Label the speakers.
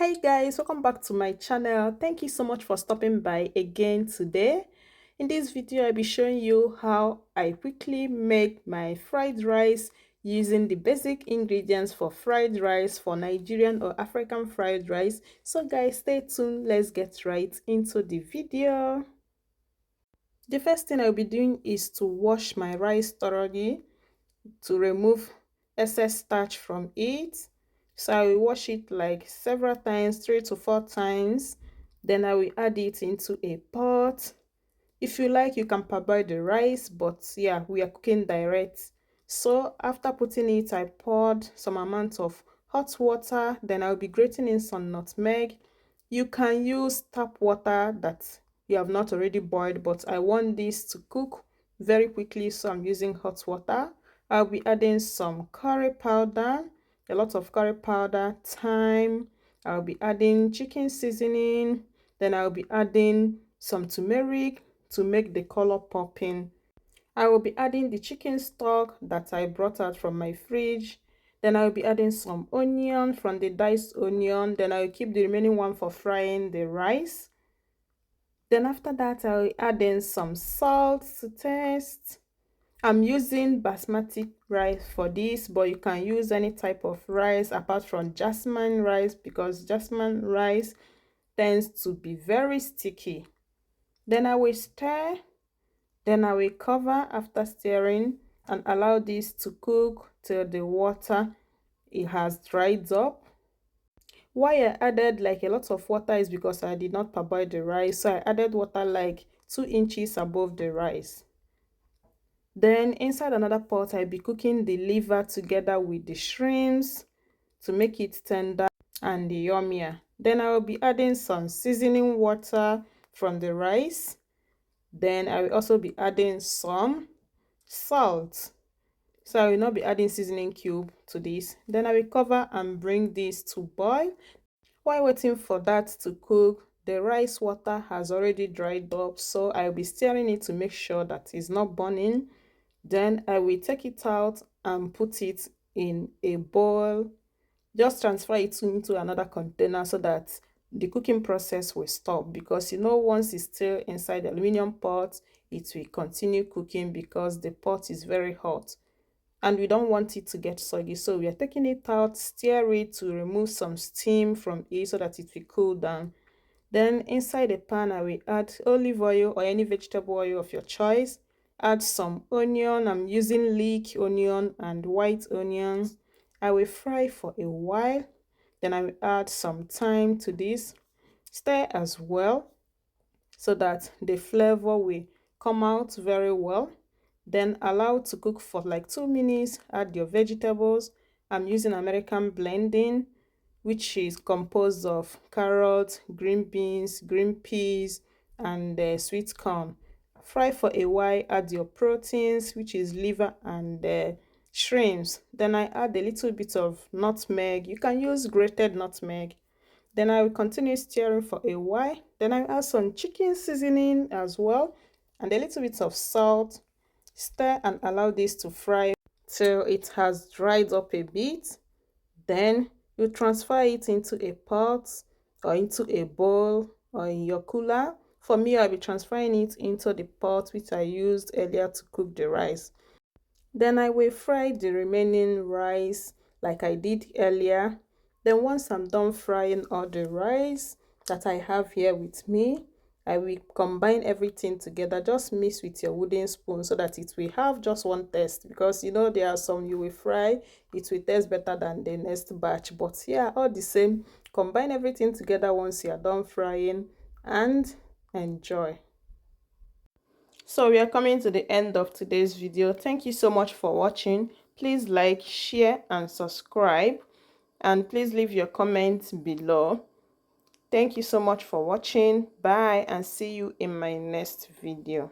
Speaker 1: Hi guys, welcome back to my channel. Thank you so much for stopping by again today. In this video I'll be showing you how I quickly make my fried rice using the basic ingredients for fried rice, for Nigerian or African fried rice. So guys, stay tuned. Let's get right into the video. The first thing I'll be doing is to wash my rice thoroughly to remove excess starch from it. So I will wash it like several times, 3 to 4 times. Then I will add it into a pot. If you like, you can parboil the rice, but yeah, we are cooking direct. So after putting it, I poured some amount of hot water. Then I'll be grating in some nutmeg. You can use tap water that you have not already boiled, but I want this to cook very quickly, so I'm using hot water. I'll be adding some curry powder, a lot of curry powder, thyme. I'll be adding chicken seasoning. Then I'll be adding some turmeric to make the color popping. I will be adding the chicken stock that I brought out from my fridge. Then I'll be adding some onion from the diced onion. Then I'll keep the remaining one for frying the rice. Then after that, I'll add in some salt to taste. I'm using basmati rice for this, but you can use any type of rice apart from jasmine rice, because jasmine rice tends to be very sticky. Then I will stir. Then I will cover after stirring and allow this to cook till the water it has dried up. Why I added like a lot of water is because I did not parboil the rice, so I added water like 2 inches above the rice. Then inside another pot, I'll be cooking the liver together with the shrimps to make it tender and yummier. Then I will be adding some seasoning water from the rice. Then I will also be adding some salt. So I will not be adding seasoning cube to this. Then I will cover and bring this to boil. While waiting for that to cook, the rice water has already dried up, so I will be stirring it to make sure that it's not burning. Then I will take it out and put it in a bowl. Just transfer it into another container so that the cooking process will stop, because once it's still inside the aluminum pot, it will continue cooking because the pot is very hot and we don't want it to get soggy. So we are taking it out, stir it to remove some steam from it so that it will cool down. Then inside the pan, I will add olive oil or any vegetable oil of your choice. Add some onion. I'm using leek onion and white onion. I will fry for a while. Then I will add some thyme to this. Stir as well so that the flavor will come out very well. Then allow to cook for like 2 minutes. Add your vegetables. I'm using American blending, which is composed of carrots, green beans, green peas, and sweet corn. Fry for a while. Add your proteins, which is liver and shrimps. Then I add a little bit of nutmeg. You can use grated nutmeg. Then I will continue stirring for a while. Then I add some chicken seasoning as well and a little bit of salt. Stir and allow this to fry till it has dried up a bit. Then you transfer it into a pot or into a bowl or in your cooler. For me, I'll be transferring it into the pot which I used earlier to cook the rice. Then I will fry the remaining rice like I did earlier. Then once I'm done frying all the rice that I have here with me, I will combine everything together. Just mix with your wooden spoon so that it will have just one taste, because there are some you will fry, it will taste better than the next batch. But yeah, all the same, combine everything together once you are done frying and enjoy. So we are coming to the end of today's video. Thank you so much for watching. Please like, share and subscribe, and please leave your comments below. Thank you so much for watching. Bye, and see you in my next video.